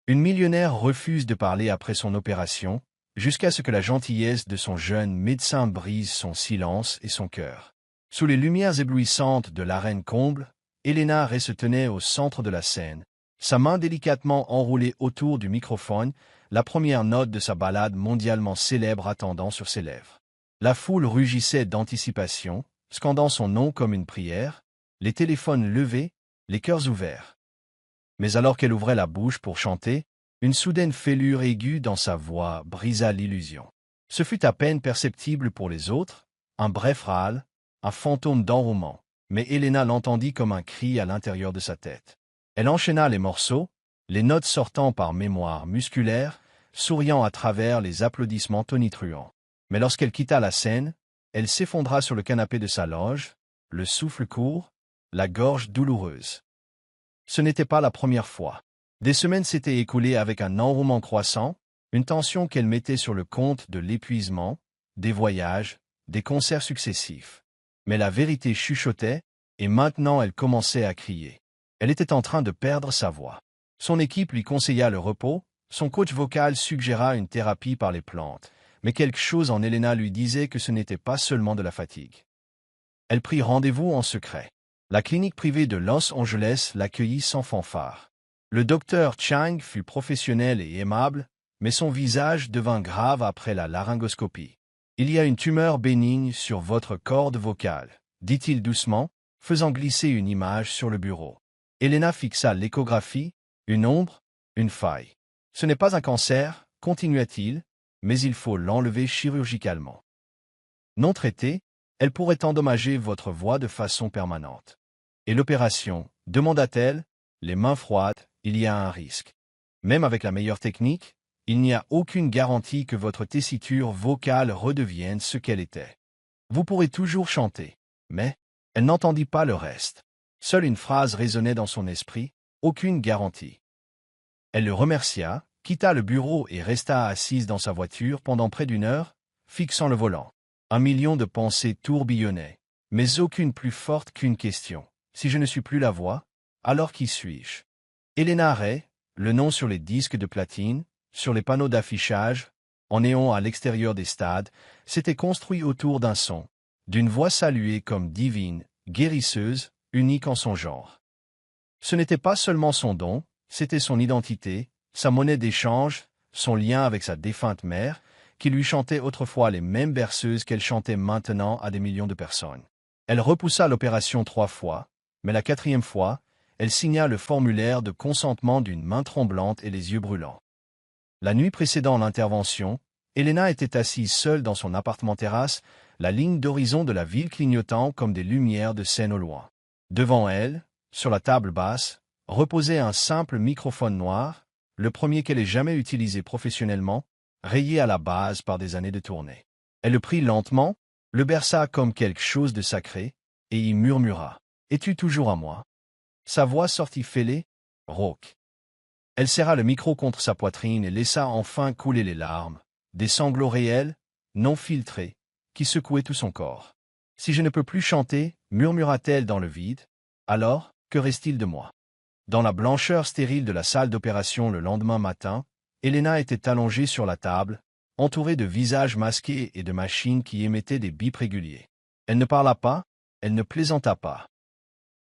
Une millionnaire refuse de parler après son opération, jusqu'à ce que la gentillesse de son jeune médecin brise son silence et son cœur. Sous les lumières éblouissantes de l'arène comble, Elena se tenait au centre de la scène, sa main délicatement enroulée autour du microphone, la première note de sa ballade mondialement célèbre attendant sur ses lèvres. La foule rugissait d'anticipation, scandant son nom comme une prière, les téléphones levés, les cœurs ouverts. Mais alors qu'elle ouvrait la bouche pour chanter, une soudaine fêlure aiguë dans sa voix brisa l'illusion. Ce fut à peine perceptible pour les autres, un bref râle, un fantôme d'enrouement, mais Elena l'entendit comme un cri à l'intérieur de sa tête. Elle enchaîna les morceaux, les notes sortant par mémoire musculaire, souriant à travers les applaudissements tonitruants. Mais lorsqu'elle quitta la scène, elle s'effondra sur le canapé de sa loge, le souffle court, la gorge douloureuse. Ce n'était pas la première fois. Des semaines s'étaient écoulées avec un enrouement croissant, une tension qu'elle mettait sur le compte de l'épuisement, des voyages, des concerts successifs. Mais la vérité chuchotait, et maintenant elle commençait à crier. Elle était en train de perdre sa voix. Son équipe lui conseilla le repos, son coach vocal suggéra une thérapie par les plantes, mais quelque chose en Elena lui disait que ce n'était pas seulement de la fatigue. Elle prit rendez-vous en secret. La clinique privée de Los Angeles l'accueillit sans fanfare. Le docteur Chang fut professionnel et aimable, mais son visage devint grave après la laryngoscopie. « Il y a une tumeur bénigne sur votre corde vocale », dit-il doucement, faisant glisser une image sur le bureau. Elena fixa l'échographie, une ombre, une faille. « Ce n'est pas un cancer, continua-t-il, mais il faut l'enlever chirurgicalement. Non traitée, elle pourrait endommager votre voix de façon permanente. » « Et l'opération ?» demanda-t-elle, les mains froides. « Il y a un risque. Même avec la meilleure technique, il n'y a aucune garantie que votre tessiture vocale redevienne ce qu'elle était. Vous pourrez toujours chanter. » Mais elle n'entendit pas le reste. Seule une phrase résonnait dans son esprit, aucune garantie. Elle le remercia, quitta le bureau et resta assise dans sa voiture pendant près d'une heure, fixant le volant. 1 million de pensées tourbillonnaient, mais aucune plus forte qu'une question. Si je ne suis plus la voix, alors qui suis-je? Elena Ray, le nom sur les disques de platine, sur les panneaux d'affichage, en néon à l'extérieur des stades, s'était construit autour d'un son, d'une voix saluée comme divine, guérisseuse, unique en son genre. Ce n'était pas seulement son don, c'était son identité, sa monnaie d'échange, son lien avec sa défunte mère, qui lui chantait autrefois les mêmes berceuses qu'elle chantait maintenant à des millions de personnes. Elle repoussa l'opération 3 fois, mais la 4e fois, elle signa le formulaire de consentement d'une main tremblante et les yeux brûlants. La nuit précédant l'intervention, Elena était assise seule dans son appartement-terrasse, la ligne d'horizon de la ville clignotant comme des lumières de Seine au loin. Devant elle, sur la table basse, reposait un simple microphone noir, le premier qu'elle ait jamais utilisé professionnellement, rayé à la base par des années de tournée. Elle le prit lentement, le berça comme quelque chose de sacré, et y murmura « Es-tu toujours à moi ?» Sa voix sortit fêlée, rauque. Elle serra le micro contre sa poitrine et laissa enfin couler les larmes, des sanglots réels, non filtrés, qui secouaient tout son corps. « Si je ne peux plus chanter, murmura-t-elle dans le vide, alors, que reste-t-il de moi ?» Dans la blancheur stérile de la salle d'opération le lendemain matin, Elena était allongée sur la table, entourée de visages masqués et de machines qui émettaient des bips réguliers. Elle ne parla pas, elle ne plaisanta pas.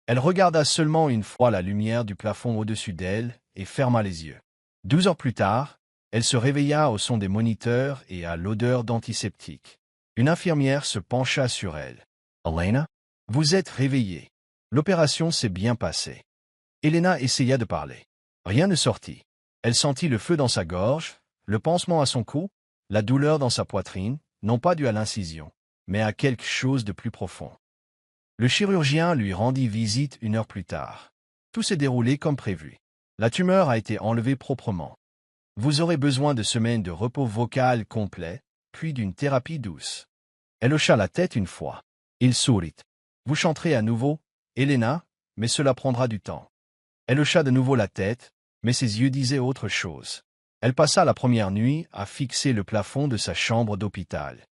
Elle regarda seulement une fois la lumière du plafond au-dessus d'elle et ferma les yeux. 12 heures plus tard, elle se réveilla au son des moniteurs et à l'odeur d'antiseptique. Une infirmière se pencha sur elle. « Elena, vous êtes réveillée. L'opération s'est bien passée. » Elena essaya de parler. Rien ne sortit. Elle sentit le feu dans sa gorge, le pansement à son cou, la douleur dans sa poitrine, non pas due à l'incision, mais à quelque chose de plus profond. Le chirurgien lui rendit visite 1 heure plus tard. Tout s'est déroulé comme prévu. La tumeur a été enlevée proprement. Vous aurez besoin de semaines de repos vocal complet, puis d'une thérapie douce. Elle hocha la tête une fois. Il sourit. Vous chanterez à nouveau, Elena, mais cela prendra du temps. Elle hocha de nouveau la tête, mais ses yeux disaient autre chose. Elle passa la première nuit à fixer le plafond de sa chambre d'hôpital.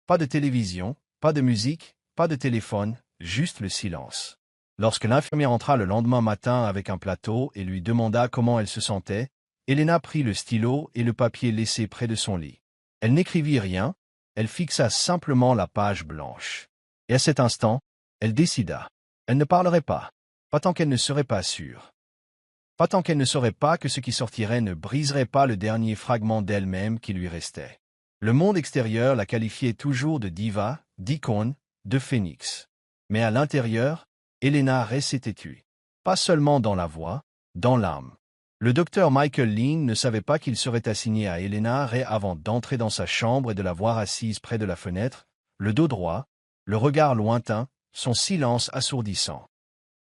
Pas de télévision, pas de musique, pas de téléphone, juste le silence. Lorsque l'infirmière entra le lendemain matin avec un plateau et lui demanda comment elle se sentait, Elena prit le stylo et le papier laissé près de son lit. Elle n'écrivit rien, elle fixa simplement la page blanche. Et à cet instant, elle décida. Elle ne parlerait pas. Pas tant qu'elle ne serait pas sûre. Pas tant qu'elle ne saurait pas que ce qui sortirait ne briserait pas le dernier fragment d'elle-même qui lui restait. Le monde extérieur la qualifiait toujours de diva, d'icône, de phénix. Mais à l'intérieur, Elena restait têtue. Pas seulement dans la voix, dans l'âme. Le docteur Michael Lean ne savait pas qu'il serait assigné à Elena Ray avant d'entrer dans sa chambre et de la voir assise près de la fenêtre, le dos droit, le regard lointain, son silence assourdissant.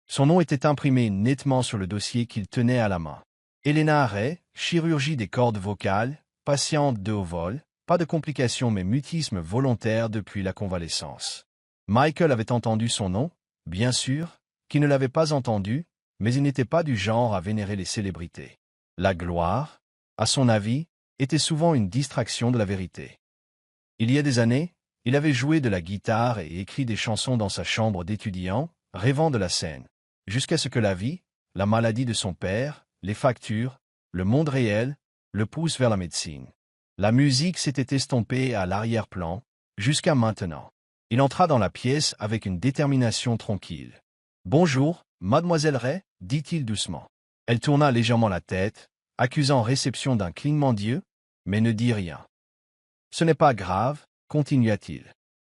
Son nom était imprimé nettement sur le dossier qu'il tenait à la main. Elena Ray, chirurgie des cordes vocales, patiente de haut vol, pas de complications mais mutisme volontaire depuis la convalescence. Michael avait entendu son nom, bien sûr, qui ne l'avait pas entendu, mais il n'était pas du genre à vénérer les célébrités. La gloire, à son avis, était souvent une distraction de la vérité. Il y a des années, il avait joué de la guitare et écrit des chansons dans sa chambre d'étudiant, rêvant de la scène, jusqu'à ce que la vie, la maladie de son père, les factures, le monde réel, le poussent vers la médecine. La musique s'était estompée à l'arrière-plan, jusqu'à maintenant. Il entra dans la pièce avec une détermination tranquille. « Bonjour, mademoiselle Ray, dit-il doucement. Elle tourna légèrement la tête, accusant réception d'un clignement d'yeux, mais ne dit rien. « Ce n'est pas grave, continua-t-il.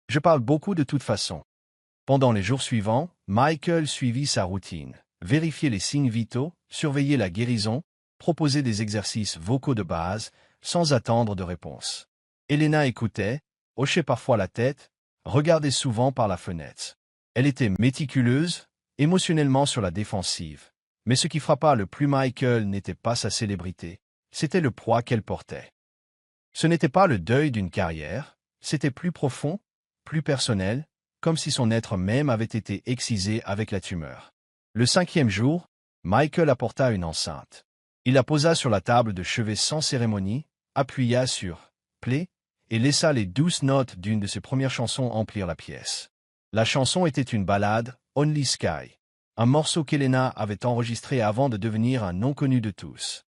Je parle beaucoup de toute façon. » Pendant les jours suivants, Michael suivit sa routine, vérifier les signes vitaux, surveiller la guérison, proposer des exercices vocaux de base, sans attendre de réponse. Elena écoutait, hochait parfois la tête, regardait souvent par la fenêtre. Elle était méticuleuse, émotionnellement sur la défensive. Mais ce qui frappa le plus Michael n'était pas sa célébrité, c'était le poids qu'elle portait. Ce n'était pas le deuil d'une carrière, c'était plus profond, plus personnel, comme si son être même avait été excisé avec la tumeur. Le 5e jour, Michael apporta une enceinte. Il la posa sur la table de chevet sans cérémonie, appuya sur « play » et laissa les douces notes d'une de ses premières chansons emplir la pièce. La chanson était une ballade, Only Sky, un morceau qu'Elena avait enregistré avant de devenir un nom connu de tous.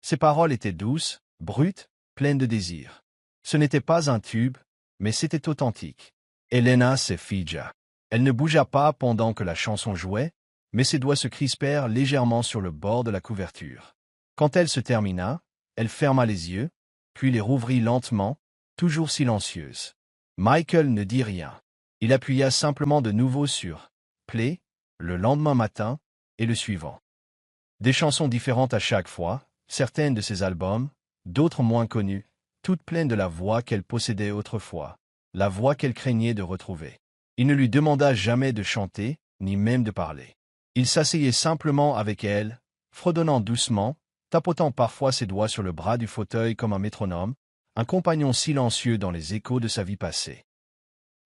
Ses paroles étaient douces, brutes, pleines de désir. Ce n'était pas un tube, mais c'était authentique. Elena se figea. Elle ne bougea pas pendant que la chanson jouait, mais ses doigts se crispèrent légèrement sur le bord de la couverture. Quand elle se termina, elle ferma les yeux, puis les rouvrit lentement, toujours silencieuse. Michael ne dit rien. Il appuya simplement de nouveau sur « play » le lendemain matin et le suivant. Des chansons différentes à chaque fois, certaines de ses albums, d'autres moins connues, toutes pleines de la voix qu'elle possédait autrefois, la voix qu'elle craignait de retrouver. Il ne lui demanda jamais de chanter, ni même de parler. Il s'asseyait simplement avec elle, fredonnant doucement, tapotant parfois ses doigts sur le bras du fauteuil comme un métronome, un compagnon silencieux dans les échos de sa vie passée.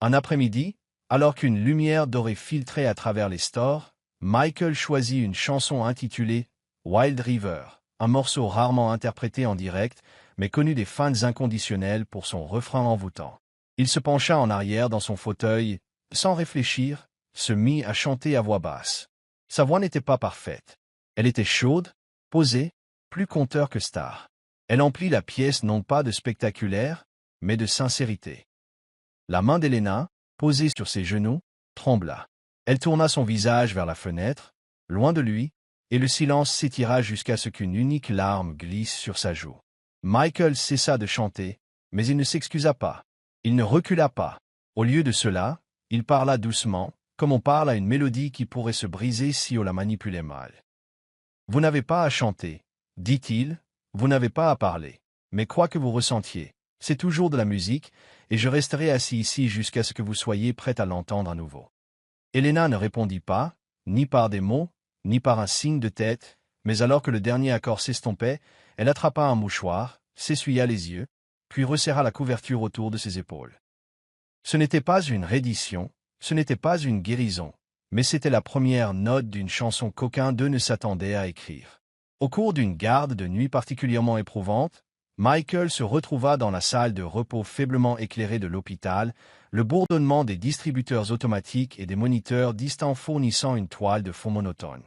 Un après-midi, alors qu'une lumière dorée filtrait à travers les stores, Michael choisit une chanson intitulée « Wild River », un morceau rarement interprété en direct, mais connu des fans inconditionnels pour son refrain envoûtant. Il se pencha en arrière dans son fauteuil, sans réfléchir, se mit à chanter à voix basse. Sa voix n'était pas parfaite. Elle était chaude, posée, plus conteur que star. Elle emplit la pièce non pas de spectaculaire, mais de sincérité. La main d'Elena, posée sur ses genoux, trembla. Elle tourna son visage vers la fenêtre, loin de lui, et le silence s'étira jusqu'à ce qu'une unique larme glisse sur sa joue. Michael cessa de chanter, mais il ne s'excusa pas. Il ne recula pas. Au lieu de cela, il parla doucement, comme on parle à une mélodie qui pourrait se briser si on la manipulait mal. « Vous n'avez pas à chanter, dit-il, vous n'avez pas à parler. Mais quoi que vous ressentiez, c'est toujours de la musique, et je resterai assis ici jusqu'à ce que vous soyez prête à l'entendre à nouveau. » Elena ne répondit pas, ni par des mots, ni par un signe de tête, mais alors que le dernier accord s'estompait, elle attrapa un mouchoir, s'essuya les yeux, puis resserra la couverture autour de ses épaules. Ce n'était pas une reddition, ce n'était pas une guérison, mais c'était la première note d'une chanson qu'aucun d'eux ne s'attendait à écrire. Au cours d'une garde de nuit particulièrement éprouvante, Michael se retrouva dans la salle de repos faiblement éclairée de l'hôpital, le bourdonnement des distributeurs automatiques et des moniteurs distants fournissant une toile de fond monotone.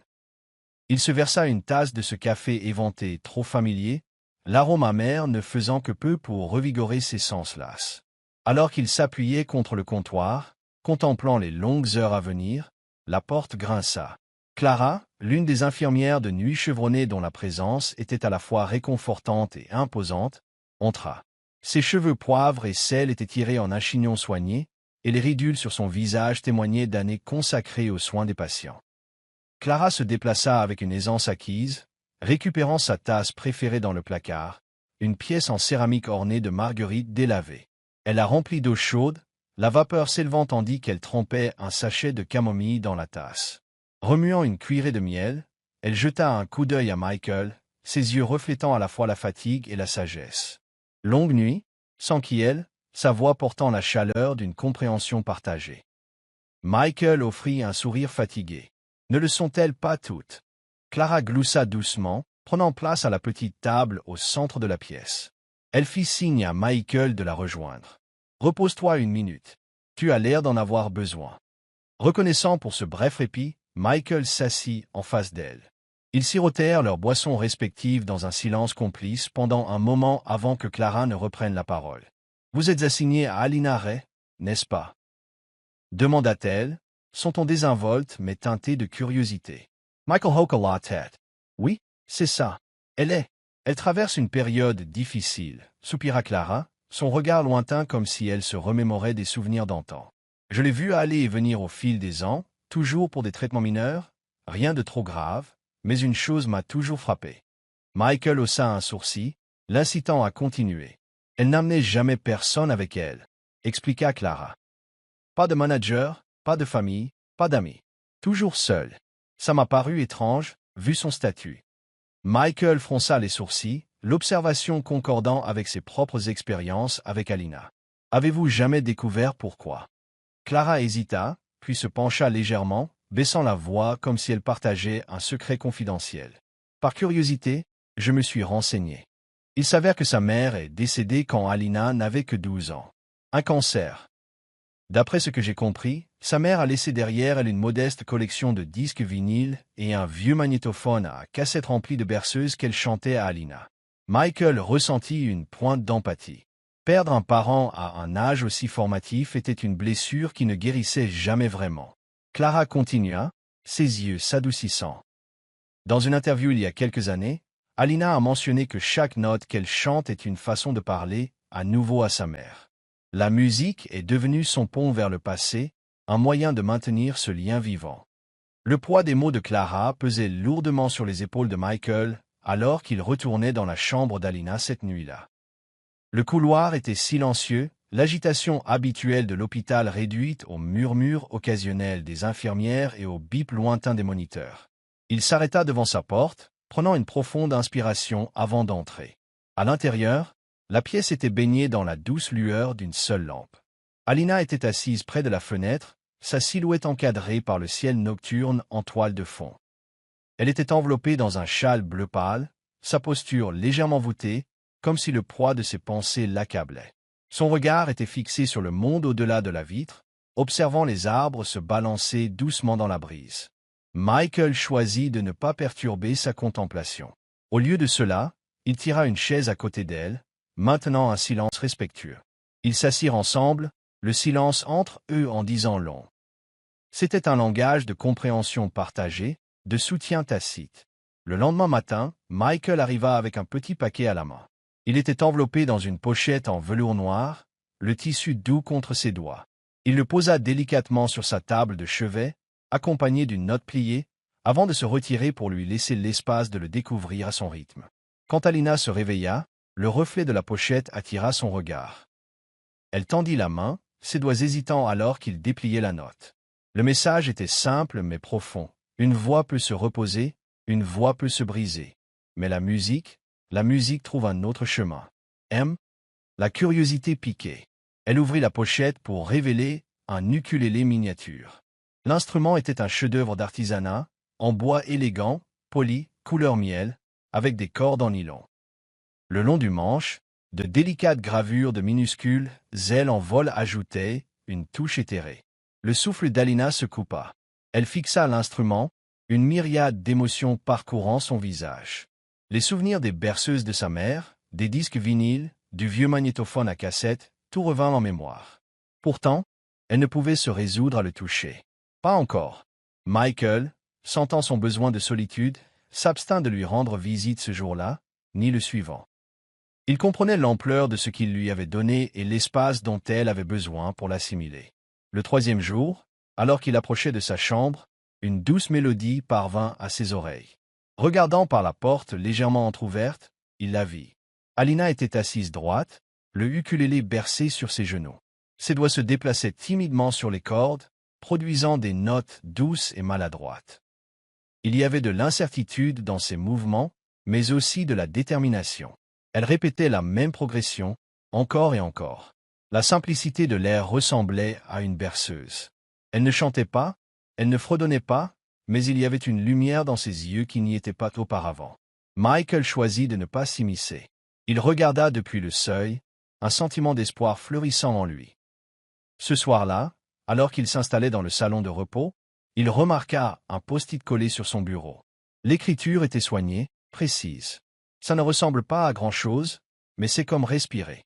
Il se versa une tasse de ce café éventé trop familier, l'arôme amer ne faisant que peu pour revigorer ses sens lasses. Alors qu'il s'appuyait contre le comptoir, contemplant les longues heures à venir, la porte grinça. Clara, l'une des infirmières de nuit chevronnées dont la présence était à la fois réconfortante et imposante, entra. Ses cheveux poivre et sel étaient tirés en un chignon soigné, et les ridules sur son visage témoignaient d'années consacrées aux soins des patients. Clara se déplaça avec une aisance acquise, récupérant sa tasse préférée dans le placard, une pièce en céramique ornée de marguerites délavées. Elle la remplit d'eau chaude, la vapeur s'élevant tandis qu'elle trempait un sachet de camomille dans la tasse. Remuant une cuillerée de miel, elle jeta un coup d'œil à Michael, ses yeux reflétant à la fois la fatigue et la sagesse. Longue nuit, s'enquit-elle, sa voix portant la chaleur d'une compréhension partagée. Michael offrit un sourire fatigué. Ne le sont-elles pas toutes? Clara gloussa doucement, prenant place à la petite table au centre de la pièce. Elle fit signe à Michael de la rejoindre. Repose-toi une minute. Tu as l'air d'en avoir besoin. Reconnaissant pour ce bref répit, Michael s'assit en face d'elle. Ils sirotèrent leurs boissons respectives dans un silence complice pendant un moment avant que Clara ne reprenne la parole. « Vous êtes assigné à Alina Ray, n'est-ce pas » demanda-t-elle, son ton désinvolte mais teinté de curiosité. Michael hocha la tête. « Oui, c'est ça. Elle traverse une période difficile, soupira Clara, son regard lointain comme si elle se remémorait des souvenirs d'antan. Je l'ai vue aller et venir au fil des ans, toujours pour des traitements mineurs, rien de trop grave, mais une chose m'a toujours frappé. » Michael haussa un sourcil, l'incitant à continuer. « Elle n'amenait jamais personne avec elle, » expliqua Clara. « Pas de manager, pas de famille, pas d'amis. Toujours seule. Ça m'a paru étrange, vu son statut. » Michael fronça les sourcils, l'observation concordant avec ses propres expériences avec Alina. « Avez-vous jamais découvert pourquoi ?» Clara hésita, puis se pencha légèrement, baissant la voix comme si elle partageait un secret confidentiel. « Par curiosité, je me suis renseigné. Il s'avère que sa mère est décédée quand Alina n'avait que 12 ans. Un cancer. D'après ce que j'ai compris, sa mère a laissé derrière elle une modeste collection de disques vinyles et un vieux magnétophone à cassette rempli de berceuses qu'elle chantait à Alina. » Michael ressentit une pointe d'empathie. Perdre un parent à un âge aussi formatif était une blessure qui ne guérissait jamais vraiment. Clara continua, ses yeux s'adoucissant. Dans une interview il y a quelques années, Alina a mentionné que chaque note qu'elle chante est une façon de parler à nouveau à sa mère. La musique est devenue son pont vers le passé, un moyen de maintenir ce lien vivant. Le poids des mots de Clara pesait lourdement sur les épaules de Michael alors qu'il retournait dans la chambre d'Alina cette nuit-là. Le couloir était silencieux, l'agitation habituelle de l'hôpital réduite aux murmures occasionnels des infirmières et au bip lointain des moniteurs. Il s'arrêta devant sa porte, prenant une profonde inspiration avant d'entrer. À l'intérieur, la pièce était baignée dans la douce lueur d'une seule lampe. Alina était assise près de la fenêtre, sa silhouette encadrée par le ciel nocturne en toile de fond. Elle était enveloppée dans un châle bleu pâle, sa posture légèrement voûtée, comme si le poids de ses pensées l'accablait. Son regard était fixé sur le monde au-delà de la vitre, observant les arbres se balancer doucement dans la brise. Michael choisit de ne pas perturber sa contemplation. Au lieu de cela, il tira une chaise à côté d'elle, maintenant un silence respectueux. Ils s'assirent ensemble, le silence entre eux en disant long. C'était un langage de compréhension partagée, de soutien tacite. Le lendemain matin, Michael arriva avec un petit paquet à la main. Il était enveloppé dans une pochette en velours noir, le tissu doux contre ses doigts. Il le posa délicatement sur sa table de chevet, accompagné d'une note pliée, avant de se retirer pour lui laisser l'espace de le découvrir à son rythme. Quand Alina se réveilla, le reflet de la pochette attira son regard. Elle tendit la main, ses doigts hésitants alors qu'il dépliait la note. Le message était simple mais profond. Une voix peut se reposer, une voix peut se briser. Mais la musique trouve un autre chemin. La curiosité piquait. Elle ouvrit la pochette pour révéler un ukulélé miniature. L'instrument était un chef-d'œuvre d'artisanat, en bois élégant, poli, couleur miel, avec des cordes en nylon. Le long du manche, de délicates gravures de minuscules ailes en vol ajoutaient une touche éthérée. Le souffle d'Alina se coupa. Elle fixa l'instrument, une myriade d'émotions parcourant son visage. Les souvenirs des berceuses de sa mère, des disques vinyles, du vieux magnétophone à cassette, tout revint en mémoire. Pourtant, elle ne pouvait se résoudre à le toucher. Pas encore. Michael, sentant son besoin de solitude, s'abstint de lui rendre visite ce jour-là, ni le suivant. Il comprenait l'ampleur de ce qu'il lui avait donné et l'espace dont elle avait besoin pour l'assimiler. Le troisième jour, alors qu'il approchait de sa chambre, une douce mélodie parvint à ses oreilles. Regardant par la porte légèrement entr'ouverte, il la vit. Alina était assise droite, le ukulélé bercé sur ses genoux. Ses doigts se déplaçaient timidement sur les cordes, produisant des notes douces et maladroites. Il y avait de l'incertitude dans ses mouvements, mais aussi de la détermination. Elle répétait la même progression, encore et encore. La simplicité de l'air ressemblait à une berceuse. Elle ne chantait pas, elle ne fredonnait pas, mais il y avait une lumière dans ses yeux qui n'y était pas auparavant. Michael choisit de ne pas s'immiscer. Il regarda depuis le seuil, un sentiment d'espoir fleurissant en lui. Ce soir-là, alors qu'il s'installait dans le salon de repos, il remarqua un post-it collé sur son bureau. L'écriture était soignée, précise. Ça ne ressemble pas à grand-chose, mais c'est comme respirer.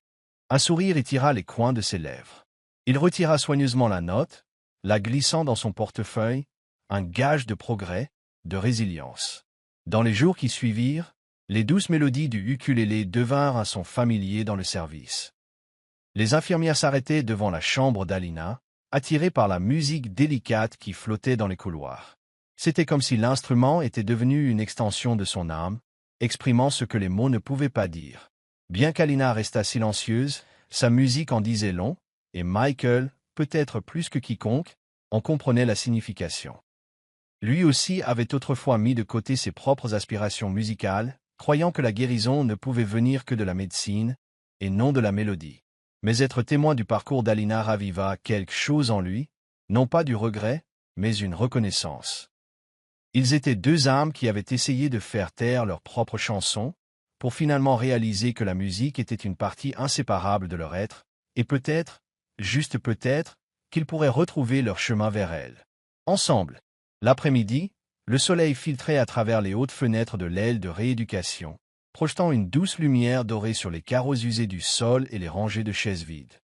Un sourire étira les coins de ses lèvres. Il retira soigneusement la note, la glissant dans son portefeuille, un gage de progrès, de résilience. Dans les jours qui suivirent, les douces mélodies du ukulélé devinrent un son familier dans le service. Les infirmières s'arrêtaient devant la chambre d'Alina, attirées par la musique délicate qui flottait dans les couloirs. C'était comme si l'instrument était devenu une extension de son âme, exprimant ce que les mots ne pouvaient pas dire. Bien qu'Alina restât silencieuse, sa musique en disait long, et Michael, peut-être plus que quiconque, en comprenait la signification. Lui aussi avait autrefois mis de côté ses propres aspirations musicales, croyant que la guérison ne pouvait venir que de la médecine, et non de la mélodie. Mais être témoin du parcours d'Alina raviva quelque chose en lui, non pas du regret, mais une reconnaissance. Ils étaient deux âmes qui avaient essayé de faire taire leurs propres chansons, pour finalement réaliser que la musique était une partie inséparable de leur être, et peut-être, juste peut-être, qu'ils pourraient retrouver leur chemin vers elle. Ensemble. L'après-midi, le soleil filtrait à travers les hautes fenêtres de l'aile de rééducation, projetant une douce lumière dorée sur les carreaux usés du sol et les rangées de chaises vides.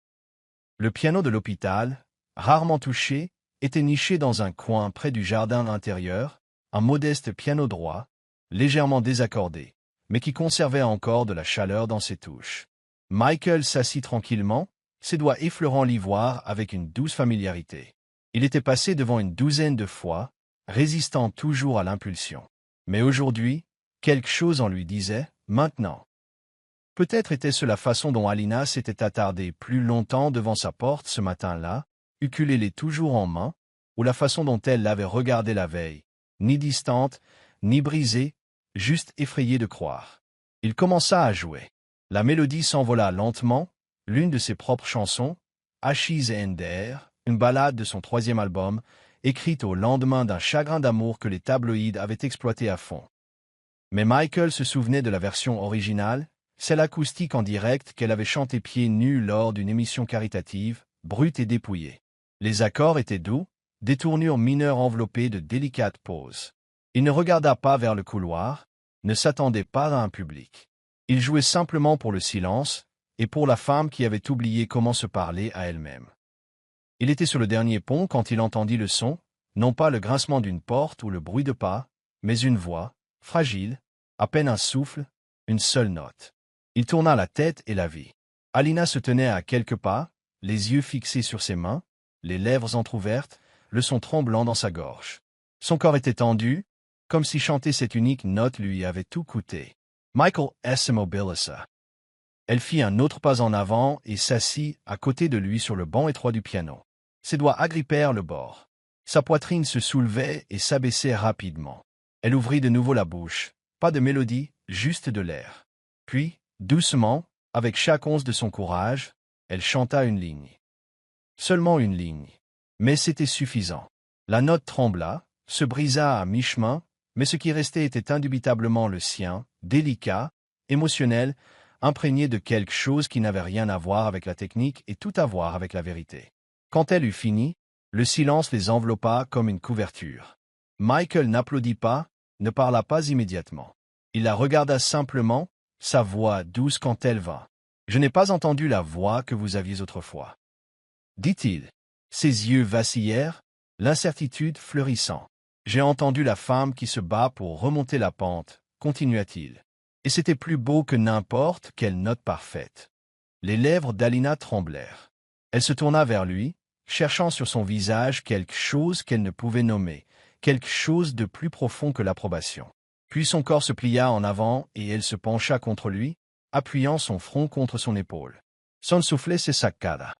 Le piano de l'hôpital, rarement touché, était niché dans un coin près du jardin intérieur, un modeste piano droit, légèrement désaccordé, mais qui conservait encore de la chaleur dans ses touches. Michael s'assit tranquillement, ses doigts effleurant l'ivoire avec une douce familiarité. Il était passé devant une douzaine de fois, résistant toujours à l'impulsion. Mais aujourd'hui, quelque chose en lui disait « maintenant ». Peut-être était-ce la façon dont Alina s'était attardée plus longtemps devant sa porte ce matin-là, ukulélé toujours en main, ou la façon dont elle l'avait regardé la veille, ni distante, ni brisée, juste effrayée de croire. Il commença à jouer. La mélodie s'envola lentement, l'une de ses propres chansons, Ashes and Air, une ballade de son troisième album, écrite au lendemain d'un chagrin d'amour que les tabloïds avaient exploité à fond. Mais Michael se souvenait de la version originale, celle acoustique en direct qu'elle avait chantée pieds nus lors d'une émission caritative, brute et dépouillée. Les accords étaient doux, des tournures mineures enveloppées de délicates pauses. Il ne regarda pas vers le couloir, ne s'attendait pas à un public. Il jouait simplement pour le silence, et pour la femme qui avait oublié comment se parler à elle-même. Il était sur le dernier pont quand il entendit le son, non pas le grincement d'une porte ou le bruit de pas, mais une voix, fragile, à peine un souffle, une seule note. Il tourna la tête et la vit. Alina se tenait à quelques pas, les yeux fixés sur ses mains, les lèvres entr'ouvertes, le son tremblant dans sa gorge. Son corps était tendu, comme si chanter cette unique note lui avait tout coûté. Michael s'immobilisa. Elle fit un autre pas en avant et s'assit à côté de lui sur le banc étroit du piano. Ses doigts agrippèrent le bord. Sa poitrine se soulevait et s'abaissait rapidement. Elle ouvrit de nouveau la bouche. Pas de mélodie, juste de l'air. Puis, doucement, avec chaque once de son courage, elle chanta une ligne. Seulement une ligne. Mais c'était suffisant. La note trembla, se brisa à mi-chemin, mais ce qui restait était indubitablement le sien, délicat, émotionnel, imprégné de quelque chose qui n'avait rien à voir avec la technique et tout à voir avec la vérité. Quand elle eut fini, le silence les enveloppa comme une couverture. Michael n'applaudit pas, ne parla pas immédiatement. Il la regarda simplement, sa voix douce quand elle vint. « Je n'ai pas entendu la voix que vous aviez autrefois. » dit-il. Ses yeux vacillèrent, l'incertitude fleurissant. « J'ai entendu la femme qui se bat pour remonter la pente, » continua-t-il. Et c'était plus beau que n'importe quelle note parfaite. Les lèvres d'Alina tremblèrent. Elle se tourna vers lui, cherchant sur son visage quelque chose qu'elle ne pouvait nommer, quelque chose de plus profond que l'approbation. Puis son corps se plia en avant et elle se pencha contre lui, appuyant son front contre son épaule. Son soufflet s'essacada.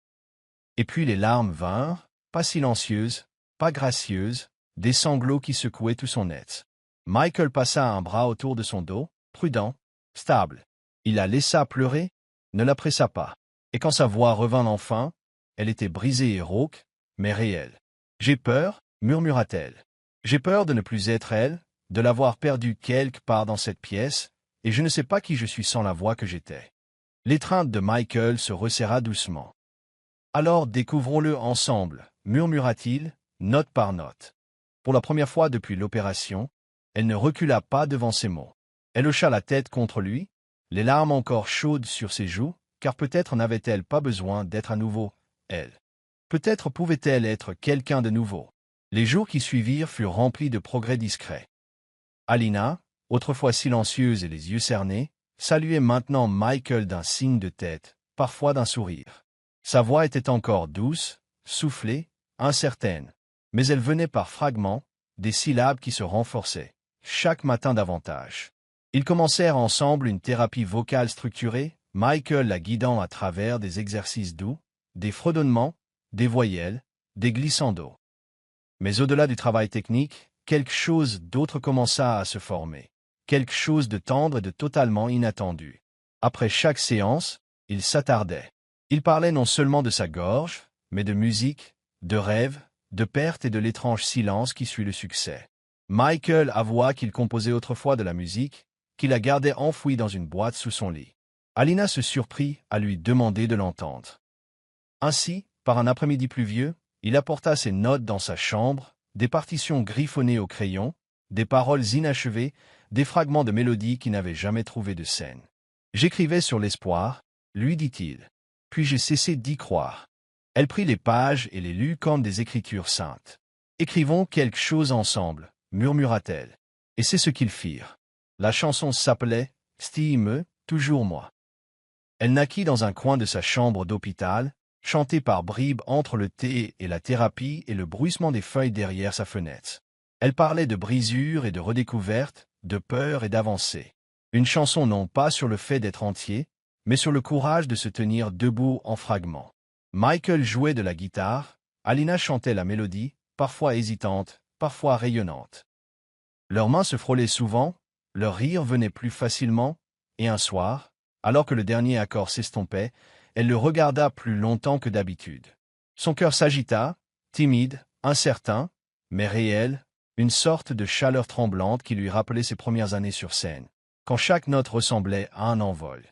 Et puis les larmes vinrent, pas silencieuses, pas gracieuses, des sanglots qui secouaient tout son être. Michael passa un bras autour de son dos, prudent, stable. Il la laissa pleurer, ne la pressa pas. Et quand sa voix revint enfin, elle était brisée et rauque, mais réelle. « J'ai peur, murmura-t-elle. J'ai peur de ne plus être elle, de l'avoir perdue quelque part dans cette pièce, et je ne sais pas qui je suis sans la voix que j'étais. » L'étreinte de Michael se resserra doucement. « Alors découvrons-le ensemble, murmura-t-il, note par note. » Pour la première fois depuis l'opération, elle ne recula pas devant ces mots. Elle hocha la tête contre lui, les larmes encore chaudes sur ses joues, car peut-être n'avait-elle pas besoin d'être à nouveau, elle. Peut-être pouvait-elle être quelqu'un de nouveau. Les jours qui suivirent furent remplis de progrès discrets. Alina, autrefois silencieuse et les yeux cernés, saluait maintenant Michael d'un signe de tête, parfois d'un sourire. Sa voix était encore douce, soufflée, incertaine, mais elle venait par fragments, des syllabes qui se renforçaient, chaque matin davantage. Ils commencèrent ensemble une thérapie vocale structurée, Michael la guidant à travers des exercices doux, des fredonnements, des voyelles, des glissandos. Mais au-delà du travail technique, quelque chose d'autre commença à se former, quelque chose de tendre et de totalement inattendu. Après chaque séance, il s'attardait. Il parlait non seulement de sa gorge, mais de musique, de rêves, de perte et de l'étrange silence qui suit le succès. Michael avoua qu'il composait autrefois de la musique, qu'il la gardait enfouie dans une boîte sous son lit. Alina se surprit à lui demander de l'entendre. Ainsi, par un après-midi pluvieux, il apporta ses notes dans sa chambre, des partitions griffonnées au crayon, des paroles inachevées, des fragments de mélodies qui n'avaient jamais trouvé de scène. « J'écrivais sur l'espoir, » lui dit-il. Puis j'ai cessé d'y croire. Elle prit les pages et les lut comme des écritures saintes. « Écrivons quelque chose ensemble, » murmura-t-elle. Et c'est ce qu'ils firent. La chanson s'appelait « Stime, toujours moi ». Elle naquit dans un coin de sa chambre d'hôpital, chantée par bribes entre le thé et la thérapie et le bruissement des feuilles derrière sa fenêtre. Elle parlait de brisures et de redécouvertes, de peur et d'avancées. Une chanson non pas sur le fait d'être entier, mais sur le courage de se tenir debout en fragments. Michael jouait de la guitare, Alina chantait la mélodie, parfois hésitante, parfois rayonnante. Leurs mains se frôlaient souvent, leur rire venait plus facilement, et un soir, alors que le dernier accord s'estompait, elle le regarda plus longtemps que d'habitude. Son cœur s'agita, timide, incertain, mais réel, une sorte de chaleur tremblante qui lui rappelait ses premières années sur scène, quand chaque note ressemblait à un envol.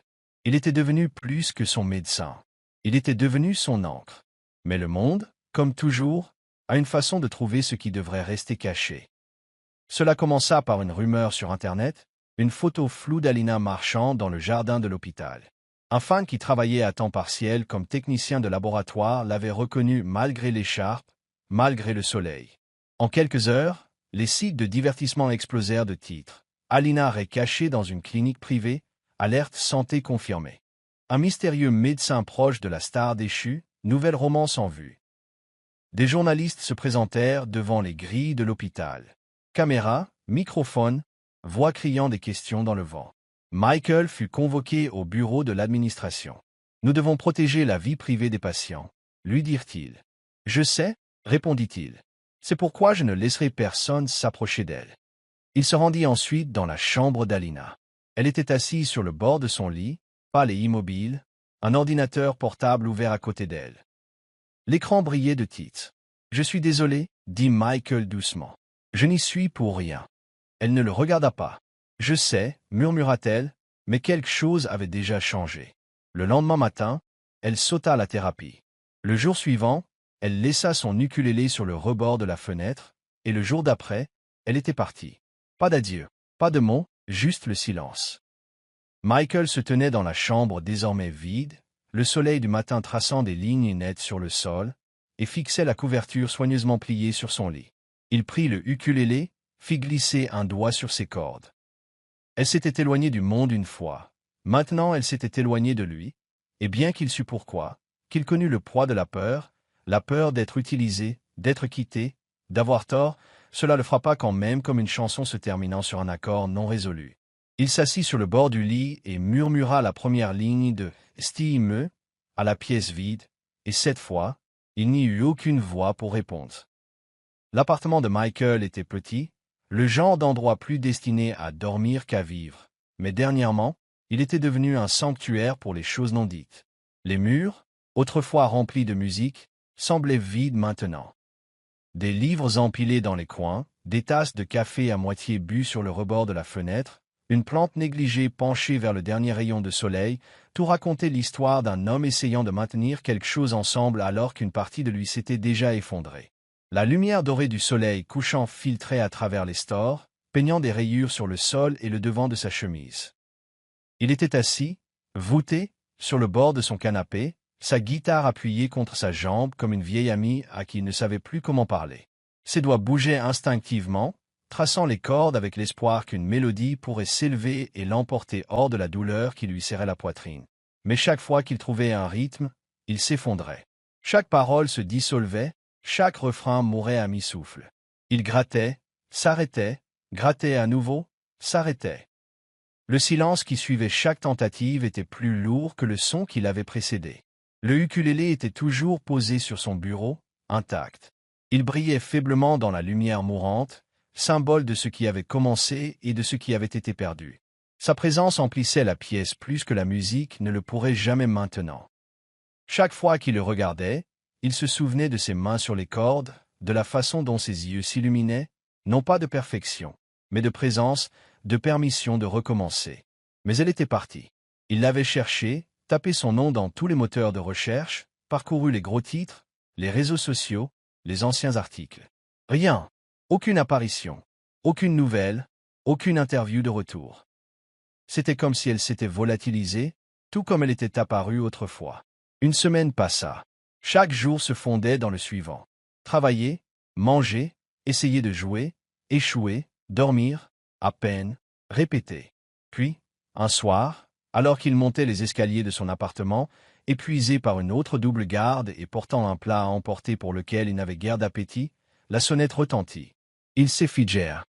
Il était devenu plus que son médecin. Il était devenu son encre. Mais le monde, comme toujours, a une façon de trouver ce qui devrait rester caché. Cela commença par une rumeur sur Internet, une photo floue d'Alina marchant dans le jardin de l'hôpital. Un fan qui travaillait à temps partiel comme technicien de laboratoire l'avait reconnu malgré l'écharpe, malgré le soleil. En quelques heures, les sites de divertissement explosèrent de titres. Alina est cachée dans une clinique privée, alerte santé confirmée. Un mystérieux médecin proche de la star déchue, nouvelle romance en vue. Des journalistes se présentèrent devant les grilles de l'hôpital. Caméra, microphone, voix criant des questions dans le vent. Michael fut convoqué au bureau de l'administration. « Nous devons protéger la vie privée des patients, » lui dirent-ils. « Je sais, » répondit-il. « C'est pourquoi je ne laisserai personne s'approcher d'elle. » Il se rendit ensuite dans la chambre d'Alina. Elle était assise sur le bord de son lit, pâle et immobile, un ordinateur portable ouvert à côté d'elle. L'écran brillait de titres. « Je suis désolé, » dit Michael doucement. « Je n'y suis pour rien. » Elle ne le regarda pas. « Je sais, » murmura-t-elle, mais quelque chose avait déjà changé. Le lendemain matin, elle sauta à la thérapie. Le jour suivant, elle laissa son ukulélé sur le rebord de la fenêtre, et le jour d'après, Elle était partie. Pas d'adieu, pas de mots, juste le silence. Michael se tenait dans la chambre désormais vide, le soleil du matin traçant des lignes nettes sur le sol, et fixait la couverture soigneusement pliée sur son lit. Il prit le ukulélé, fit glisser un doigt sur ses cordes. Elle s'était éloignée du monde une fois. Maintenant elle s'était éloignée de lui, et bien qu'il sût pourquoi, qu'il connut le poids de la peur d'être utilisé, d'être quitté, d'avoir tort, cela le frappa quand même comme une chanson se terminant sur un accord non résolu. Il s'assit sur le bord du lit et murmura la première ligne de « Stime » à la pièce vide, et cette fois, il n'y eut aucune voix pour répondre. L'appartement de Michael était petit, le genre d'endroit plus destiné à dormir qu'à vivre, mais dernièrement, il était devenu un sanctuaire pour les choses non dites. Les murs, autrefois remplis de musique, semblaient vides maintenant. Des livres empilés dans les coins, des tasses de café à moitié bues sur le rebord de la fenêtre, une plante négligée penchée vers le dernier rayon de soleil, tout racontait l'histoire d'un homme essayant de maintenir quelque chose ensemble alors qu'une partie de lui s'était déjà effondrée. La lumière dorée du soleil couchant filtrait à travers les stores, peignant des rayures sur le sol et le devant de sa chemise. Il était assis, voûté, sur le bord de son canapé, sa guitare appuyée contre sa jambe comme une vieille amie à qui il ne savait plus comment parler. Ses doigts bougeaient instinctivement, traçant les cordes avec l'espoir qu'une mélodie pourrait s'élever et l'emporter hors de la douleur qui lui serrait la poitrine. Mais chaque fois qu'il trouvait un rythme, il s'effondrait. Chaque parole se dissolvait, chaque refrain mourait à mi-souffle. Il grattait, s'arrêtait, grattait à nouveau, s'arrêtait. Le silence qui suivait chaque tentative était plus lourd que le son qui l'avait précédé. Le ukulélé était toujours posé sur son bureau, intact. Il brillait faiblement dans la lumière mourante, symbole de ce qui avait commencé et de ce qui avait été perdu. Sa présence emplissait la pièce plus que la musique ne le pourrait jamais maintenant. Chaque fois qu'il le regardait, il se souvenait de ses mains sur les cordes, de la façon dont ses yeux s'illuminaient, non pas de perfection, mais de présence, de permission de recommencer. Mais elle était partie. Il l'avait cherchée, tapé son nom dans tous les moteurs de recherche, parcouru les gros titres, les réseaux sociaux, les anciens articles. Rien. Aucune apparition. Aucune nouvelle. Aucune interview de retour. C'était comme si elle s'était volatilisée, tout comme elle était apparue autrefois. Une semaine passa. Chaque jour se fondait dans le suivant. Travailler, manger, essayer de jouer, échouer, dormir, à peine, répéter. Puis, un soir, alors qu'il montait les escaliers de son appartement, épuisé par une autre double garde et portant un plat à emporter pour lequel il n'avait guère d'appétit, la sonnette retentit. Il s'effigea.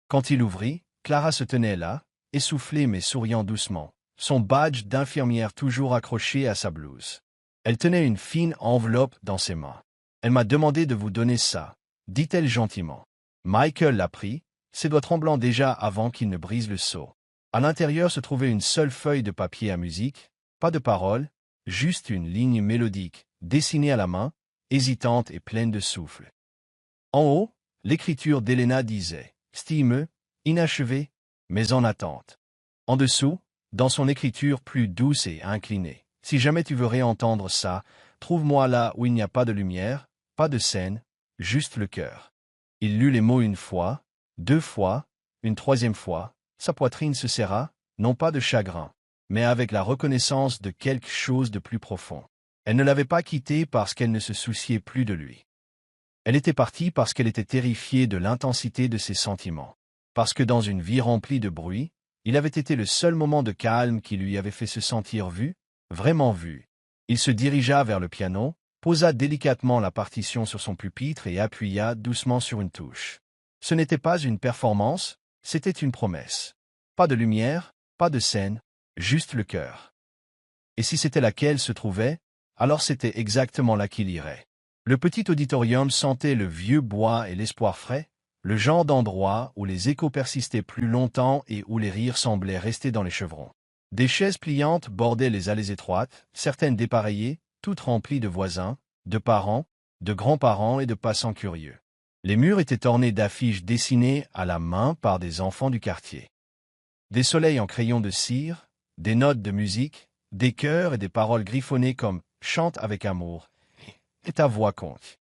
Quand il ouvrit, Clara se tenait là, essoufflée mais souriant doucement, son badge d'infirmière toujours accroché à sa blouse. Elle tenait une fine enveloppe dans ses mains. « Elle m'a demandé de vous donner ça, » dit-elle gentiment. Michael la prit, ses doigts tremblant déjà avant qu'il ne brise le seau. À l'intérieur se trouvait une seule feuille de papier à musique, pas de paroles, juste une ligne mélodique, dessinée à la main, hésitante et pleine de souffle. En haut, l'écriture d'Helena disait « Stime, inachevé, mais en attente ». En dessous, dans son écriture plus douce et inclinée, « Si jamais tu veux réentendre ça, trouve-moi là où il n'y a pas de lumière, pas de scène, juste le cœur ». Il lut les mots une fois, deux fois, une troisième fois, sa poitrine se serra, non pas de chagrin, mais avec la reconnaissance de quelque chose de plus profond. Elle ne l'avait pas quitté parce qu'elle ne se souciait plus de lui. Elle était partie parce qu'elle était terrifiée de l'intensité de ses sentiments. Parce que dans une vie remplie de bruit, il avait été le seul moment de calme qui lui avait fait se sentir vu, vraiment vu. Il se dirigea vers le piano, posa délicatement la partition sur son pupitre et appuya doucement sur une touche. Ce n'était pas une performance, c'était une promesse. Pas de lumière, pas de scène, juste le cœur. Et si c'était là qu'elle se trouvait, alors c'était exactement là qu'il irait. Le petit auditorium sentait le vieux bois et l'espoir frais, le genre d'endroit où les échos persistaient plus longtemps et où les rires semblaient rester dans les chevrons. Des chaises pliantes bordaient les allées étroites, certaines dépareillées, toutes remplies de voisins, de parents, de grands-parents et de passants curieux. Les murs étaient ornés d'affiches dessinées à la main par des enfants du quartier. Des soleils en crayon de cire, des notes de musique, des chœurs et des paroles griffonnées comme « Chante avec amour » et « Ta voix compte ».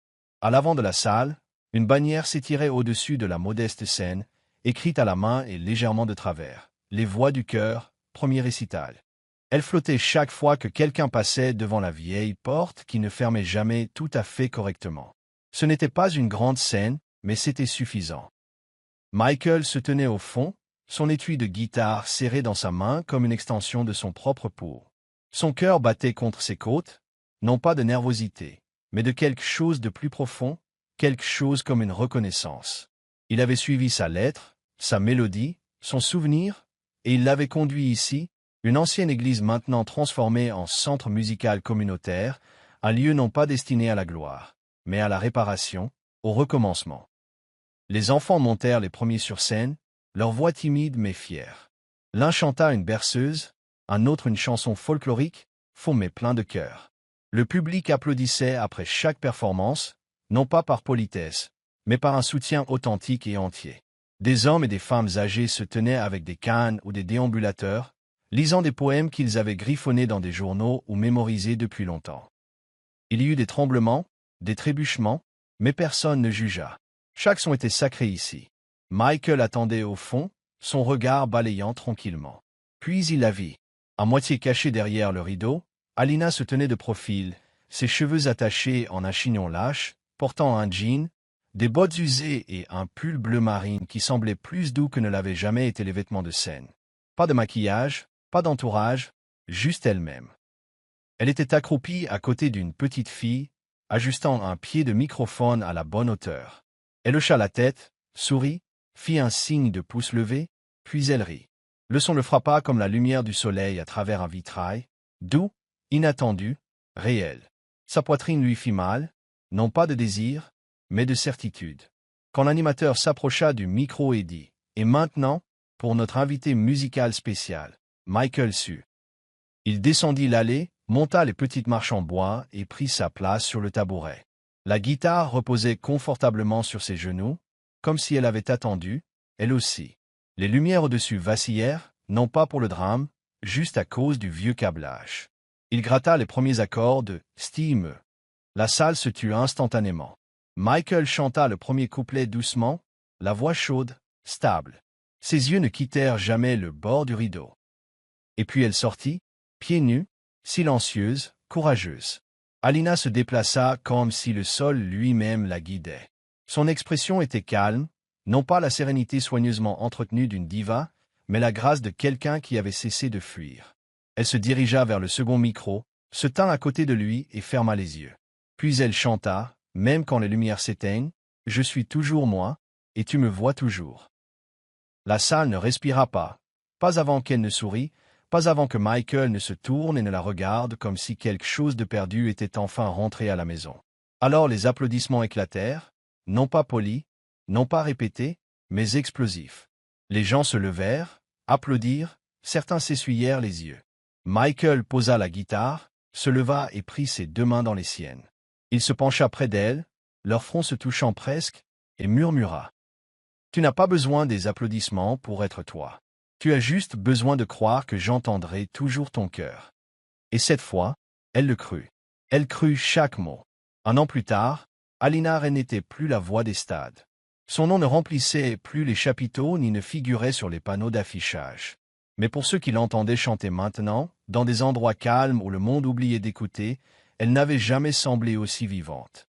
À l'avant de la salle, Une bannière s'étirait au-dessus de la modeste scène, écrite à la main et légèrement de travers. Les voix du chœur, premier récital. Elle flottait chaque fois que quelqu'un passait devant la vieille porte qui ne fermait jamais tout à fait correctement. Ce n'était pas une grande scène, mais c'était suffisant. Michael se tenait au fond, son étui de guitare serré dans sa main comme une extension de son propre pouls. Son cœur battait contre ses côtes, non pas de nervosité, mais de quelque chose de plus profond, quelque chose comme une reconnaissance. Il avait suivi sa lettre, sa mélodie, son souvenir, et il l'avait conduit ici, une ancienne église maintenant transformée en centre musical communautaire, un lieu non pas destiné à la gloire, mais à la réparation, au recommencement. Les enfants montèrent les premiers sur scène, leur voix timide mais fière. L'un chanta une berceuse, un autre une chanson folklorique, faux mais plein de cœur. Le public applaudissait après chaque performance, non pas par politesse, mais par un soutien authentique et entier. Des hommes et des femmes âgés se tenaient avec des cannes ou des déambulateurs, lisant des poèmes qu'ils avaient griffonnés dans des journaux ou mémorisés depuis longtemps. Il y eut des tremblements, des trébuchements, mais personne ne jugea. Chaque son était sacré ici. Michael attendait au fond, son regard balayant tranquillement. Puis il la vit. À moitié cachée derrière le rideau, Alina se tenait de profil, ses cheveux attachés en un chignon lâche, portant un jean, des bottes usées et un pull bleu marine qui semblait plus doux que ne l'avaient jamais été les vêtements de scène. Pas de maquillage, pas d'entourage, juste elle-même. Elle était accroupie à côté d'une petite fille, ajustant un pied de microphone à la bonne hauteur. Elle hocha la tête, sourit, fit un signe de pouce levé, puis elle rit. Le son le frappa comme la lumière du soleil à travers un vitrail, doux, inattendu, réel. Sa poitrine lui fit mal, non pas de désir, mais de certitude. Quand l'animateur s'approcha du micro et dit « Et maintenant, pour notre invité musical spécial », Michael sut. Il descendit l'allée, monta les petites marches en bois et prit sa place sur le tabouret. La guitare reposait confortablement sur ses genoux, comme si elle avait attendu, elle aussi. Les lumières au-dessus vacillèrent, non pas pour le drame, juste à cause du vieux câblage. Il gratta les premiers accords de « Steam ». La salle se tut instantanément. Michael chanta le premier couplet doucement, la voix chaude, stable. Ses yeux ne quittèrent jamais le bord du rideau. Et puis elle sortit, pieds nus, silencieuse, courageuse. Alina se déplaça comme si le sol lui-même la guidait. Son expression était calme, non pas la sérénité soigneusement entretenue d'une diva, mais la grâce de quelqu'un qui avait cessé de fuir. Elle se dirigea vers le second micro, se tint à côté de lui et ferma les yeux. Puis elle chanta, même quand les lumières s'éteignent, « Je suis toujours moi, et tu me vois toujours ». La salle ne respira pas avant qu'elle ne sourit, pas avant que Michael ne se tourne et ne la regarde comme si quelque chose de perdu était enfin rentré à la maison. Alors les applaudissements éclatèrent, non pas polis, non pas répétés, mais explosifs. Les gens se levèrent, applaudirent, certains s'essuyèrent les yeux. Michael posa la guitare, se leva et prit ses deux mains dans les siennes. Il se pencha près d'elle, leurs fronts se touchant presque, et murmura. « Tu n'as pas besoin des applaudissements pour être toi. Tu as juste besoin de croire que j'entendrai toujours ton cœur. » Et cette fois, elle le crut. Elle crut chaque mot. Un an plus tard, Alina n'était plus la voix des stades. Son nom ne remplissait plus les chapiteaux ni ne figurait sur les panneaux d'affichage. Mais pour ceux qui l'entendaient chanter maintenant, dans des endroits calmes où le monde oubliait d'écouter, elle n'avait jamais semblé aussi vivante.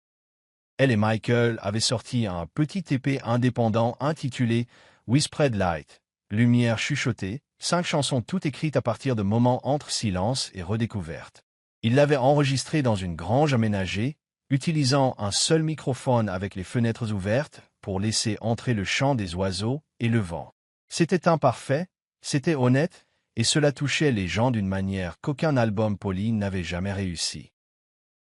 Elle et Michael avaient sorti un petit EP indépendant intitulé Whispered Light, Lumière chuchotée, 5 chansons toutes écrites à partir de moments entre silence et redécouverte. Ils l'avaient enregistré dans une grange aménagée, utilisant un seul microphone avec les fenêtres ouvertes pour laisser entrer le chant des oiseaux et le vent. C'était imparfait, c'était honnête, et cela touchait les gens d'une manière qu'aucun album poli n'avait jamais réussi.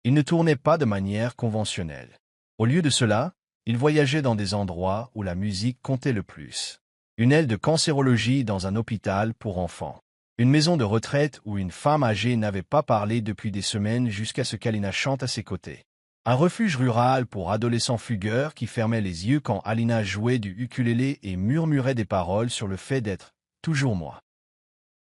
Il ne tournait pas de manière conventionnelle. Au lieu de cela, il voyageait dans des endroits où la musique comptait le plus. Une aile de cancérologie dans un hôpital pour enfants. Une maison de retraite où une femme âgée n'avait pas parlé depuis des semaines jusqu'à ce qu'Alina chante à ses côtés. Un refuge rural pour adolescents fugueurs qui fermaient les yeux quand Alina jouait du ukulélé et murmurait des paroles sur le fait d'être toujours moi.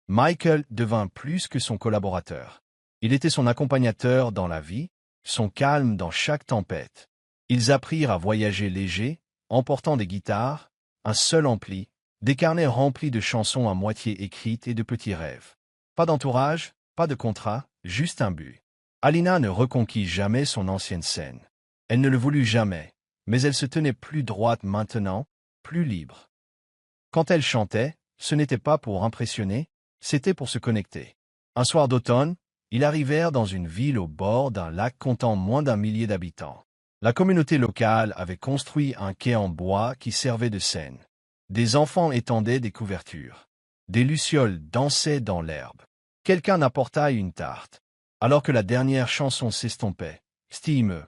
Michael devint plus que son collaborateur. Il était son accompagnateur dans la vie, son calme dans chaque tempête. Ils apprirent à voyager léger, emportant des guitares, un seul ampli, des carnets remplis de chansons à moitié écrites et de petits rêves. Pas d'entourage, pas de contrat, juste un but. Alina ne reconquit jamais son ancienne scène. Elle ne le voulut jamais, mais elle se tenait plus droite maintenant, plus libre. Quand elle chantait, ce n'était pas pour impressionner, c'était pour se connecter. Un soir d'automne, ils arrivèrent dans une ville au bord d'un lac comptant moins d'1 millier d'habitants. La communauté locale avait construit un quai en bois qui servait de scène. Des enfants étendaient des couvertures. Des lucioles dansaient dans l'herbe. Quelqu'un apporta une tarte. Alors que la dernière chanson s'estompait, Stime.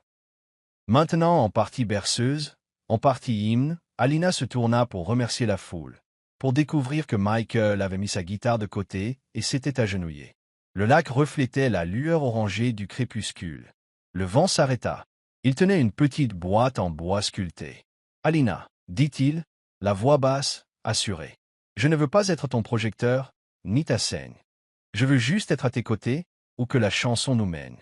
Maintenant en partie berceuse, en partie hymne, Alina se tourna pour remercier la foule, pour découvrir que Michael avait mis sa guitare de côté et s'était agenouillé. Le lac reflétait la lueur orangée du crépuscule. Le vent s'arrêta. Il tenait une petite boîte en bois sculpté. « Alina, dit-il, la voix basse, assurée. Je ne veux pas être ton projecteur, ni ta scène. Je veux juste être à tes côtés, où que la chanson nous mène. »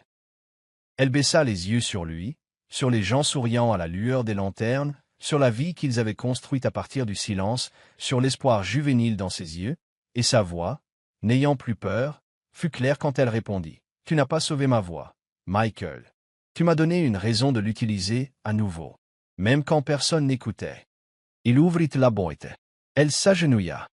Elle baissa les yeux sur lui, sur les gens souriant à la lueur des lanternes, sur la vie qu'ils avaient construite à partir du silence, sur l'espoir juvénile dans ses yeux, et sa voix, n'ayant plus peur, fut claire quand elle répondit. « Tu n'as pas sauvé ma voix, Michael. Tu m'as donné une raison de l'utiliser à nouveau, même quand personne n'écoutait. » Il ouvrit la boîte. Elle s'agenouilla.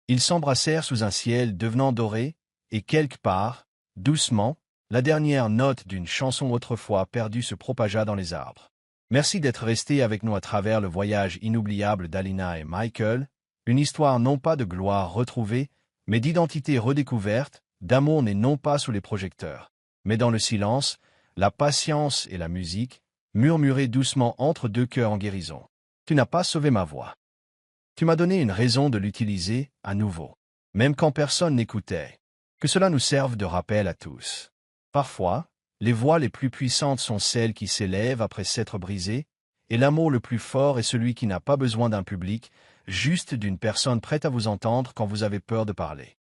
Ils s'embrassèrent sous un ciel devenant doré, et quelque part, doucement, la dernière note d'une chanson autrefois perdue se propagea dans les arbres. Merci d'être resté avec nous à travers le voyage inoubliable d'Alina et Michael, une histoire non pas de gloire retrouvée, mais d'identité redécouverte, d'amour né non pas sous les projecteurs, mais dans le silence, la patience et la musique, murmurées doucement entre deux cœurs en guérison. Tu n'as pas sauvé ma voix. Tu m'as donné une raison de l'utiliser à nouveau, même quand personne n'écoutait. Que cela nous serve de rappel à tous. Parfois, les voix les plus puissantes sont celles qui s'élèvent après s'être brisées, et l'amour le plus fort est celui qui n'a pas besoin d'un public, juste d'une personne prête à vous entendre quand vous avez peur de parler.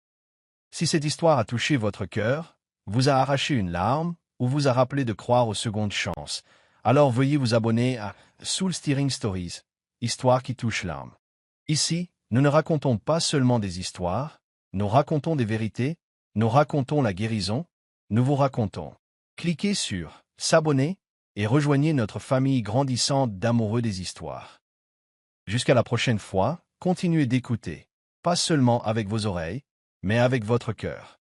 Si cette histoire a touché votre cœur, vous a arraché une larme, ou vous a rappelé de croire aux secondes chances, alors veuillez vous abonner à Soul Steering Stories, histoire qui touche l'âme. Ici, nous ne racontons pas seulement des histoires, nous racontons des vérités, nous racontons la guérison, nous vous racontons. Cliquez sur « S'abonner » et rejoignez notre famille grandissante d'amoureux des histoires. Jusqu'à la prochaine fois, continuez d'écouter, pas seulement avec vos oreilles, mais avec votre cœur.